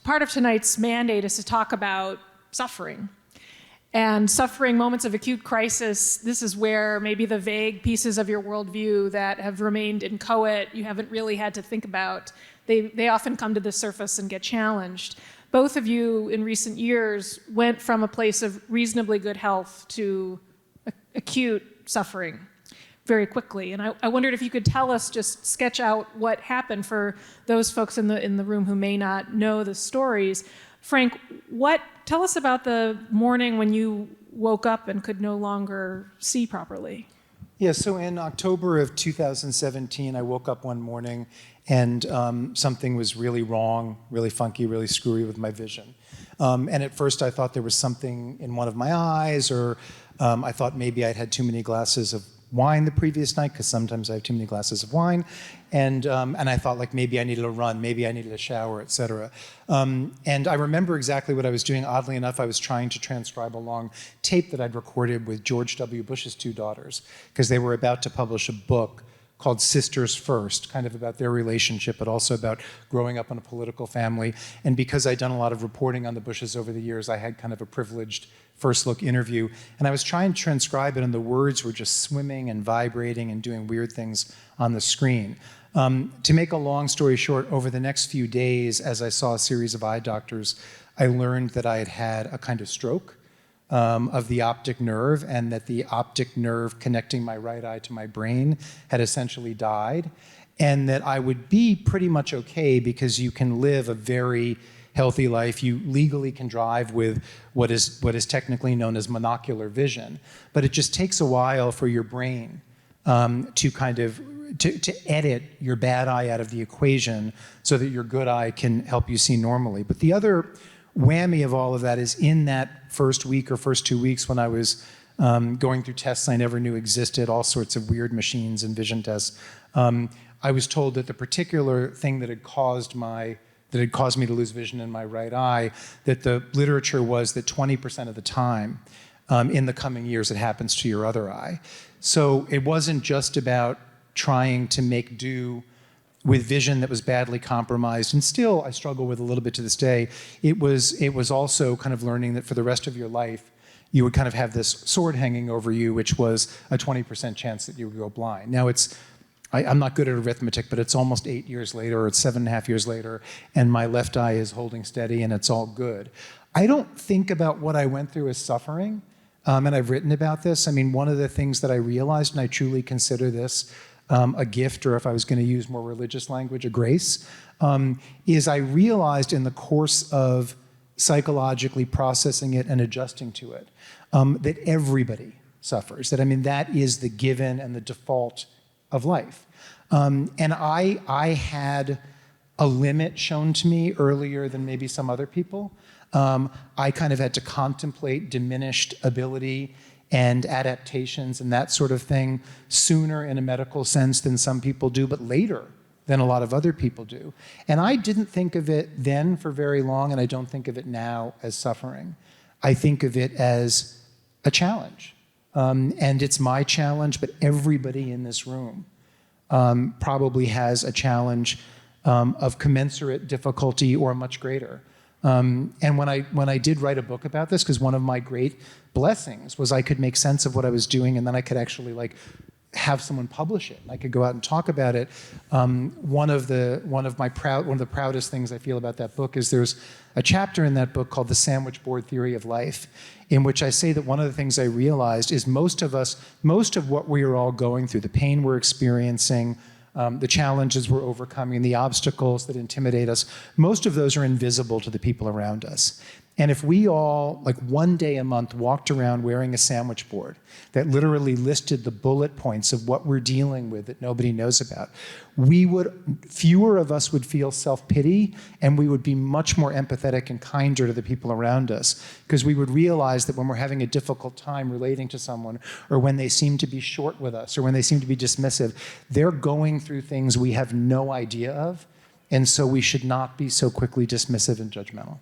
part of tonight's mandate is to talk about suffering. And suffering, moments of acute crisis, this is where maybe the vague pieces of your worldview that have remained inchoate, you haven't really had to think about, they often come to the surface and get challenged. Both of you in recent years went from a place of reasonably good health to acute suffering very quickly. And I wondered if you could tell us, just sketch out what happened for those folks in the room who may not know the stories. Frank, tell us about the morning when you woke up and could no longer see properly. Yeah, so in October of 2017, I woke up one morning and something was really wrong, really funky, really screwy with my vision. And at first I thought there was something in one of my eyes, or I thought maybe I'd had too many glasses of wine the previous night, because sometimes I have too many glasses of wine, and I thought like maybe I needed a run, maybe I needed a shower, etc. And I remember exactly what I was doing. Oddly enough, I was trying to transcribe a long tape that I'd recorded with George W. Bush's two daughters, because they were about to publish a book called Sisters First, kind of about their relationship, but also about growing up in a political family. And because I'd done a lot of reporting on the Bushes over the years, I had kind of a privileged first look interview. And I was trying to transcribe it, and the words were just swimming and vibrating and doing weird things on the screen. To make a long story short, over the next few days, as I saw a series of eye doctors, I learned that I had had a kind of stroke of the optic nerve, and that the optic nerve connecting my right eye to my brain had essentially died, and that I would be pretty much okay because you can live a very healthy life. You legally can drive with what is technically known as monocular vision, but it just takes a while for your brain to kind of to edit your bad eye out of the equation so that your good eye can help you see normally. But the other whammy of all of that is in that first week or first 2 weeks when I was going through tests I never knew existed, all sorts of weird machines and vision tests, I was told that the particular thing that had caused me to lose vision in my right eye, that the literature was that 20% of the time in the coming years it happens to your other eye. So it wasn't just about trying to make do with vision that was badly compromised, and still I struggle with a little bit to this day. It was also kind of learning that for the rest of your life, you would kind of have this sword hanging over you, which was a 20% chance that you would go blind. Now I'm not good at arithmetic, but it's almost 8 years later, or it's 7.5 years later, and my left eye is holding steady and it's all good. I don't think about what I went through as suffering, and I've written about this. I mean, one of the things that I realized, and I truly consider this a gift, or if I was going to use more religious language, a grace, is I realized in the course of psychologically processing it and adjusting to it, that everybody suffers. That, I mean, that is the given and the default of life. And I had a limit shown to me earlier than maybe some other people. I kind of had to contemplate diminished ability and adaptations and that sort of thing sooner in a medical sense than some people do, but later than a lot of other people do. And I didn't think of it then for very long, and I don't think of it now as suffering. I think of it as a challenge. And it's my challenge, but everybody in this room probably has a challenge of commensurate difficulty or much greater. And when I did write a book about this, because one of my great blessings was I could make sense of what I was doing, and then I could actually like have someone publish it. I could go out and talk about it. One of the proudest things I feel about that book is there's a chapter in that book called The Sandwich Board Theory of Life, in which I say that one of the things I realized is most of what we are all going through, the pain we're experiencing, the challenges we're overcoming, the obstacles that intimidate us, most of those are invisible to the people around us. And if we all, like one day a month, walked around wearing a sandwich board that literally listed the bullet points of what we're dealing with that nobody knows about, fewer of us would feel self-pity, and we would be much more empathetic and kinder to the people around us, because we would realize that when we're having a difficult time relating to someone, or when they seem to be short with us, or when they seem to be dismissive, they're going through things we have no idea of, and so we should not be so quickly dismissive and judgmental.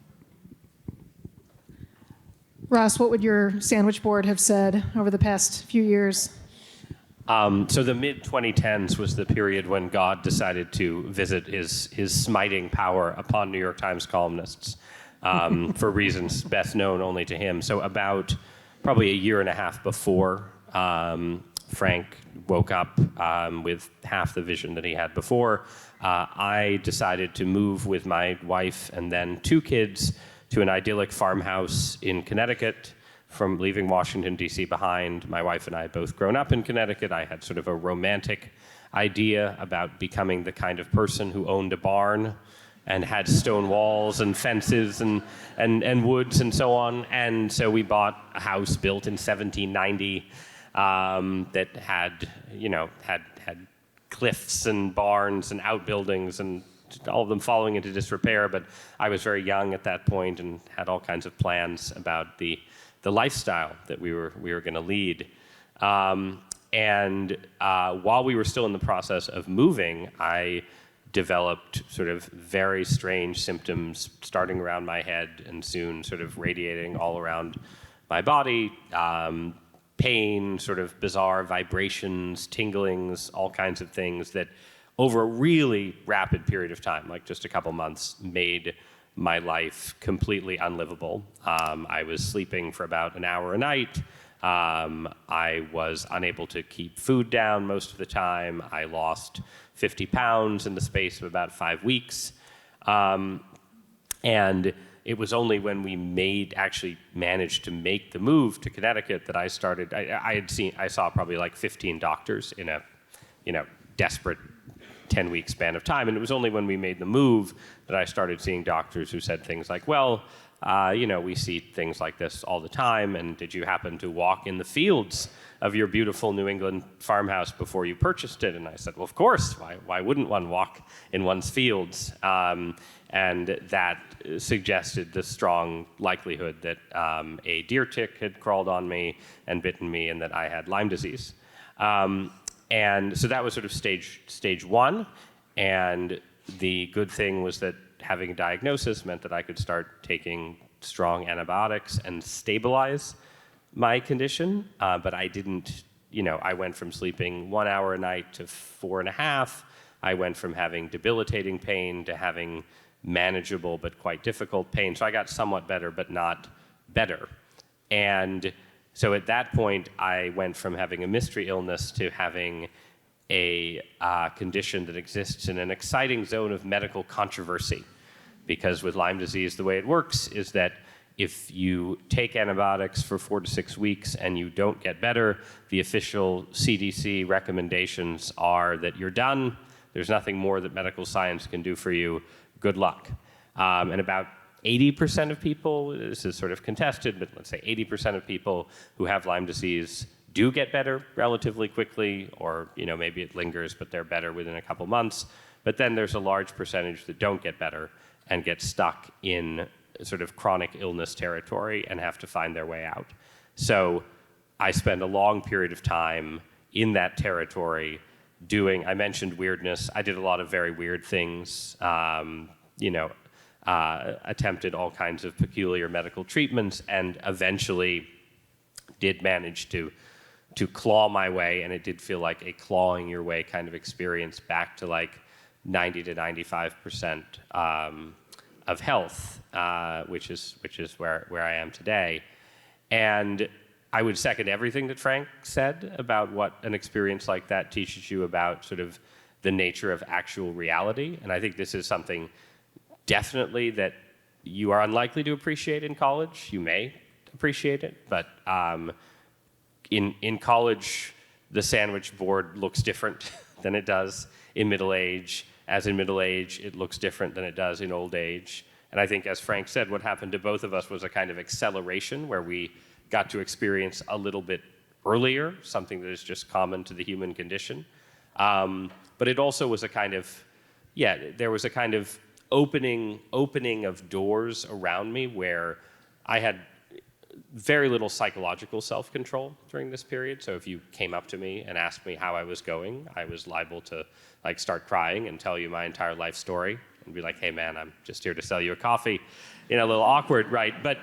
Ross, what would your sandwich board have said over the past few years? So the mid-2010s was the period when God decided to visit his smiting power upon New York Times columnists for reasons best known only to him. So about probably a year and a half before, Frank woke up with half the vision that he had before, I decided to move with my wife and then 2 kids to an idyllic farmhouse in Connecticut. From leaving Washington, D.C. behind, my wife and I had both grown up in Connecticut. I had sort of a romantic idea about becoming the kind of person who owned a barn and had stone walls and fences and woods and so on. And so we bought a house built in 1790 that had cliffs and barns and outbuildings and all of them falling into disrepair. But I was very young at that point and had all kinds of plans about the lifestyle that we were going to lead. While we were still in the process of moving, I developed sort of very strange symptoms starting around my head and soon sort of radiating all around my body. Pain, sort of bizarre vibrations, tinglings, all kinds of things that over a really rapid period of time, like just a couple months, made my life completely unlivable. I was sleeping for about an hour a night. I was unable to keep food down most of the time. I lost 50 pounds in the space of about 5 weeks. And it was only when we actually managed to make the move to Connecticut that I started, I saw probably like 15 doctors in a, desperate 10-week span of time. And it was only when we made the move that I started seeing doctors who said things like, well, we see things like this all the time, and did you happen to walk in the fields of your beautiful New England farmhouse before you purchased it? And I said, well, of course. Why wouldn't one walk in one's fields? And that suggested the strong likelihood that a deer tick had crawled on me and bitten me, and that I had Lyme disease. And so that was sort of stage 1. And the good thing was that having a diagnosis meant that I could start taking strong antibiotics and stabilize my condition. But I didn't, I went from sleeping 1 hour a night to 4.5. I went from having debilitating pain to having manageable but quite difficult pain. So I got somewhat better, but not better. And so at that point, I went from having a mystery illness to having a condition that exists in an exciting zone of medical controversy. Because with Lyme disease, the way it works is that if you take antibiotics for 4 to 6 weeks and you don't get better, the official CDC recommendations are that you're done. There's nothing more that medical science can do for you. Good luck. And about 80% of people, this is sort of contested, but let's say 80% of people who have Lyme disease do get better relatively quickly, or maybe it lingers, but they're better within a couple months. But then there's a large percentage that don't get better and get stuck in sort of chronic illness territory and have to find their way out. So I spend a long period of time in that territory I mentioned weirdness. I did a lot of very weird things, attempted all kinds of peculiar medical treatments, and eventually did manage to claw my way, and it did feel like a clawing your way kind of experience back to like 90 to 95% of health, which is where I am today. And I would second everything that Frank said about what an experience like that teaches you about sort of the nature of actual reality. And I think this is something definitely that you are unlikely to appreciate in college. You may appreciate it, but in college, the sandwich board looks different than it does in middle age. As in middle age, it looks different than it does in old age. And I think, as Frank said, what happened to both of us was a kind of acceleration where we got to experience a little bit earlier, something that is just common to the human condition. But it also was a kind of, there was a kind of opening of doors around me where I had very little psychological self-control during this period. So if you came up to me and asked me how I was going, I was liable to start crying and tell you my entire life story and be like, hey man, I'm just here to sell you a coffee. A little awkward, right? But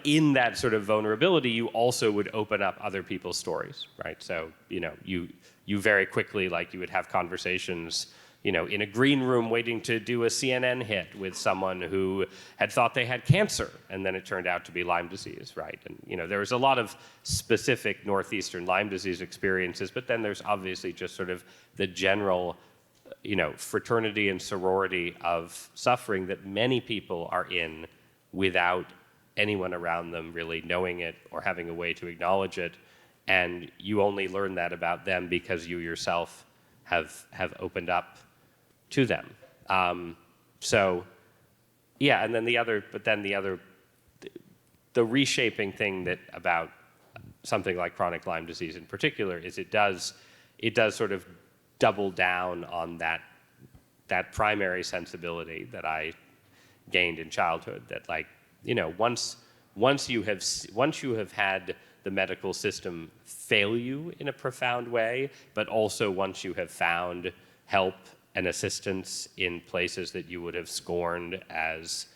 in that sort of vulnerability, you also would open up other people's stories, right? So, you you very quickly, like you would have conversations, in a green room waiting to do a CNN hit with someone who had thought they had cancer, and then it turned out to be Lyme disease, right? And, there was a lot of specific Northeastern Lyme disease experiences, but then there's obviously just sort of the general, fraternity and sorority of suffering that many people are in without anyone around them really knowing it or having a way to acknowledge it. And you only learn that about them because you yourself have opened up to them. Yeah, and then the reshaping thing that about something like chronic Lyme disease in particular is it does sort of double down on that primary sensibility that I gained in childhood. That once you have had the medical system fail you in a profound way, but also once you have found help and assistance in places that you would have scorned as,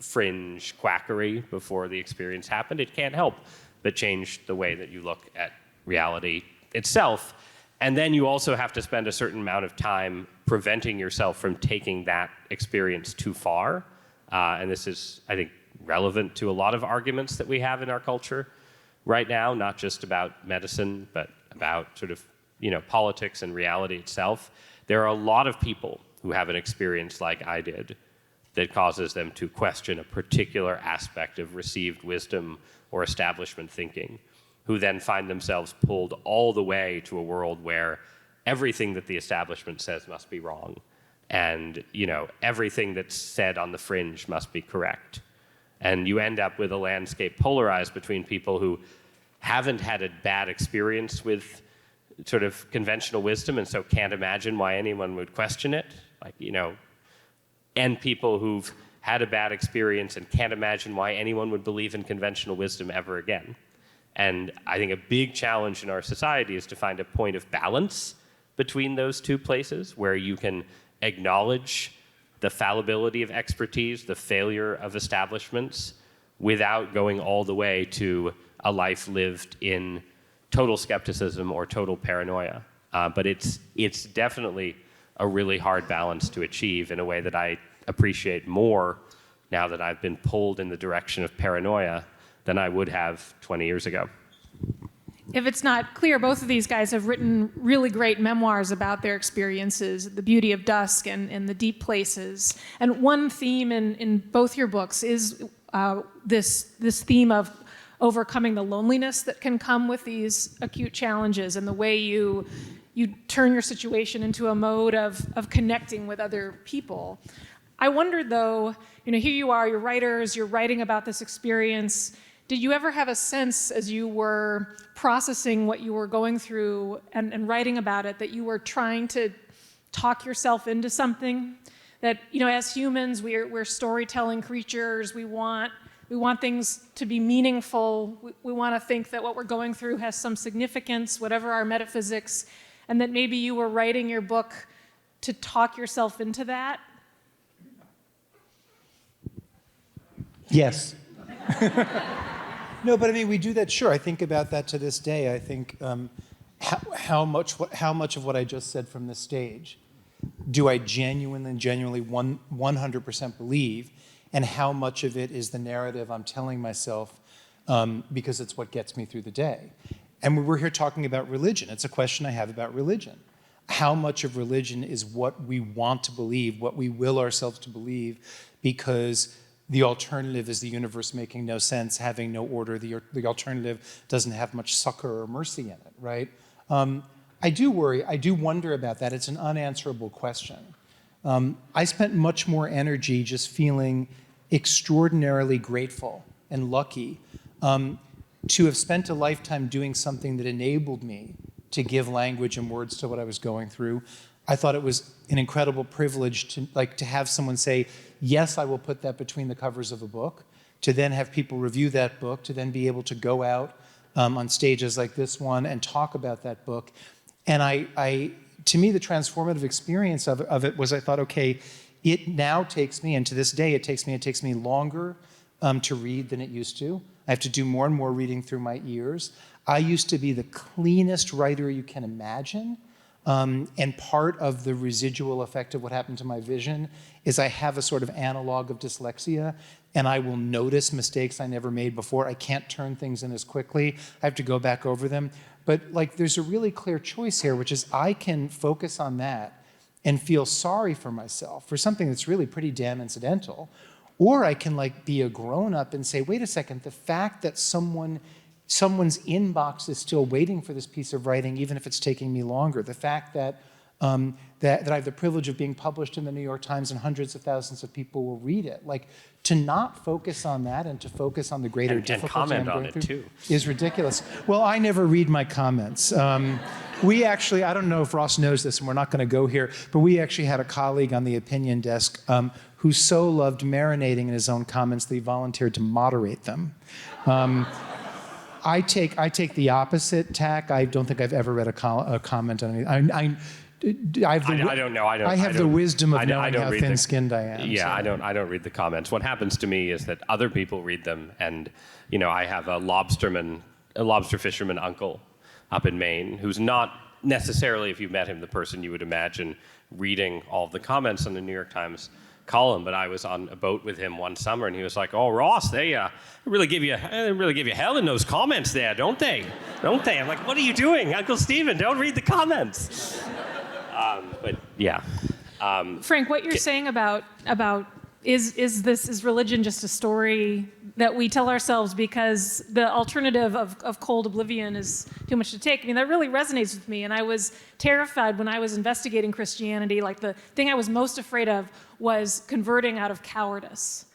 fringe quackery before the experience happened, it can't help but change the way that you look at reality itself. And then you also have to spend a certain amount of time preventing yourself from taking that experience too far. And this is, I think, relevant to a lot of arguments that we have in our culture right now, not just about medicine, but about sort of, politics and reality itself. There are a lot of people who have an experience like I did that causes them to question a particular aspect of received wisdom or establishment thinking, who then find themselves pulled all the way to a world where everything that the establishment says must be wrong. And, everything that's said on the fringe must be correct. And you end up with a landscape polarized between people who haven't had a bad experience with sort of conventional wisdom and so can't imagine why anyone would question it, and people who've had a bad experience and can't imagine why anyone would believe in conventional wisdom ever again. And I think a big challenge in our society is to find a point of balance between those two places where you can acknowledge the fallibility of expertise, the failure of establishments, without going all the way to a life lived in total skepticism or total paranoia. But it's definitely a really hard balance to achieve in a way that I appreciate more now that I've been pulled in the direction of paranoia than I would have 20 years ago. If it's not clear, both of these guys have written really great memoirs about their experiences, The Beauty of Dusk and The Deep Places. And one theme in both your books is this theme of overcoming the loneliness that can come with these acute challenges and the way you turn your situation into a mode of connecting with other people. I wondered though, here you are, you're writers, you're writing about this experience. Did you ever have a sense as you were processing what you were going through and writing about it that you were trying to talk yourself into something? That, as humans, we're storytelling creatures. We want things to be meaningful. We want to think that what we're going through has some significance, whatever our metaphysics, and that maybe you were writing your book to talk yourself into that? Yes. No, but I mean, we do that. Sure, I think about that to this day. I think how much of what I just said from this stage do I genuinely 100% believe, and how much of it is the narrative I'm telling myself because it's what gets me through the day. And we're here talking about religion. It's a question I have about religion. How much of religion is what we want to believe, what we will ourselves to believe, because the alternative is the universe making no sense, having no order. The alternative doesn't have much succor or mercy in it, right? I do worry, I do wonder about that. It's an unanswerable question. I spent much more energy just feeling extraordinarily grateful and lucky to have spent a lifetime doing something that enabled me to give language and words to what I was going through. I thought it was an incredible privilege to have someone say, yes, I will put that between the covers of a book, to then have people review that book, to then be able to go out on stages like this one and talk about that book. And to me, the transformative experience of it was I thought, okay, it now takes me, and to this day it takes me longer, to read than it used to. I have to do more and more reading through my ears. I used to be the cleanest writer you can imagine. And part of the residual effect of what happened to my vision is I have a sort of analog of dyslexia, and I will notice mistakes I never made before. I can't turn things in as quickly. I have to go back over them. But like, there's a really clear choice here, which is I can focus on that and feel sorry for myself for something that's really pretty damn incidental. Or I can like be a grown-up and say, wait a second, the fact that someone's inbox is still waiting for this piece of writing, even if it's taking me longer. The fact that that I have the privilege of being published in the New York Times and hundreds of thousands of people will read it. Like, to not focus on that and to focus on the greater difficulty and comment I'm on going it through too is ridiculous. Well, I never read my comments. We actually, I don't know if Ross knows this, and we're not going to go here, but we actually had a colleague on the opinion desk who so loved marinating in his own comments that he volunteered to moderate them. I take the opposite tack. I don't think I've ever read a comment on anything. I don't know. I have the wisdom of knowing how thin-skinned I am. Yeah, so. I don't read the comments. What happens to me is that other people read them, and I have a lobster fisherman uncle up in Maine who's not necessarily, if you met him, the person you would imagine reading all of the comments on the New York Times column. But I was on a boat with him one summer, and he was like, "Oh, Ross, they really give you hell in those comments there, don't they? Don't they?" I'm like, "What are you doing, Uncle Stephen? Don't read the comments." But yeah. Frank, what you're saying about is religion just a story that we tell ourselves because the alternative of cold oblivion is too much to take? I mean, that really resonates with me, and I was terrified when I was investigating Christianity. Like, the thing I was most afraid of was converting out of cowardice,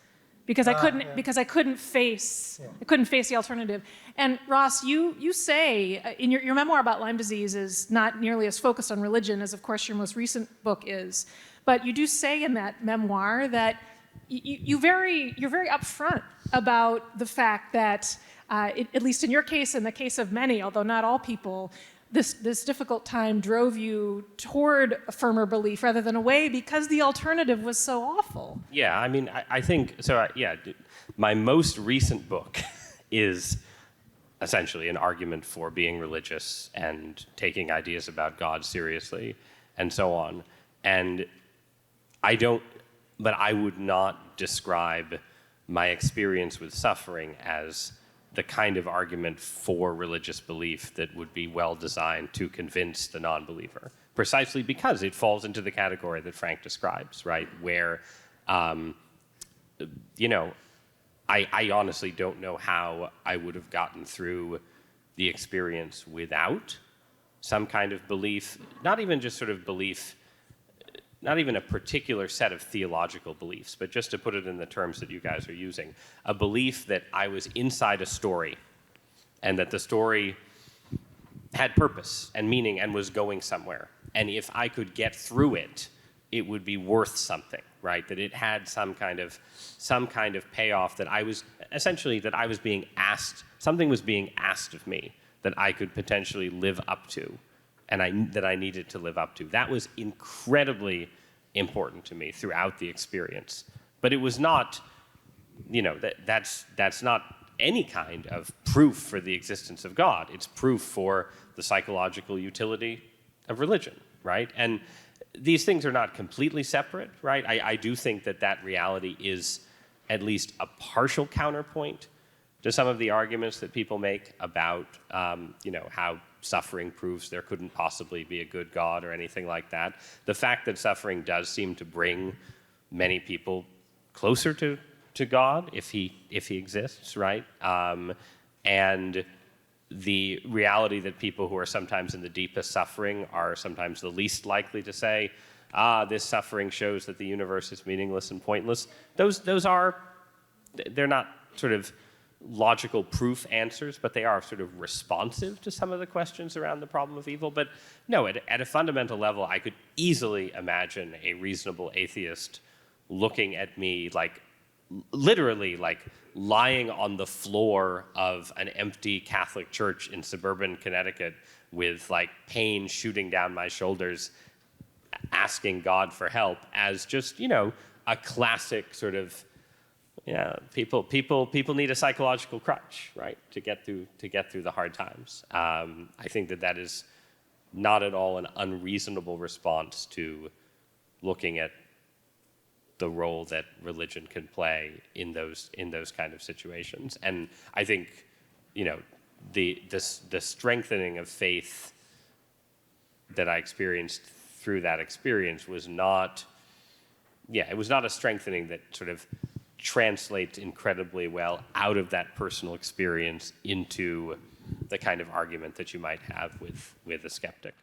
because I couldn't face the alternative. And Ross, you say in your memoir about Lyme disease is not nearly as focused on religion as, of course, your most recent book is, but you do say in that memoir that you're very upfront about the fact that, at least in your case, in the case of many, although not all people, this difficult time drove you toward a firmer belief rather than away because the alternative was so awful. Yeah, I mean, I think so. My most recent book is essentially an argument for being religious and taking ideas about God seriously, and so on. And but I would not describe my experience with suffering as the kind of argument for religious belief that would be well designed to convince the non-believer, precisely because it falls into the category that Frank describes, right? Where, I honestly don't know how I would have gotten through the experience without some kind of belief, not even just sort of belief, not even a particular set of theological beliefs, but just to put it in the terms that you guys are using, a belief that I was inside a story and that the story had purpose and meaning and was going somewhere. And if I could get through it, it would be worth something, right? That it had some kind of payoff, that I was being asked, something was being asked of me that I could potentially live up to. And that I needed to live up to. That was incredibly important to me throughout the experience. But it was not, that's not any kind of proof for the existence of God. It's proof for the psychological utility of religion, right? And these things are not completely separate, right? I do think that reality is at least a partial counterpoint to some of the arguments that people make about, how suffering proves there couldn't possibly be a good God or anything like that. The fact that suffering does seem to bring many people closer to God, if he exists, right? And the reality that people who are sometimes in the deepest suffering are sometimes the least likely to say, this suffering shows that the universe is meaningless and pointless. They're not sort of logical proof answers, but they are sort of responsive to some of the questions around the problem of evil. But no, at a fundamental level, I could easily imagine a reasonable atheist looking at me literally lying on the floor of an empty Catholic church in suburban Connecticut with pain shooting down my shoulders, asking God for help as just, a classic sort of Yeah, people need a psychological crutch, right, to get through the hard times. I think that is not at all an unreasonable response to looking at the role that religion can play in those kind of situations. And I think, the strengthening of faith that I experienced through that experience was not, it was not a strengthening that sort of translates incredibly well out of that personal experience into the kind of argument that you might have with a skeptic.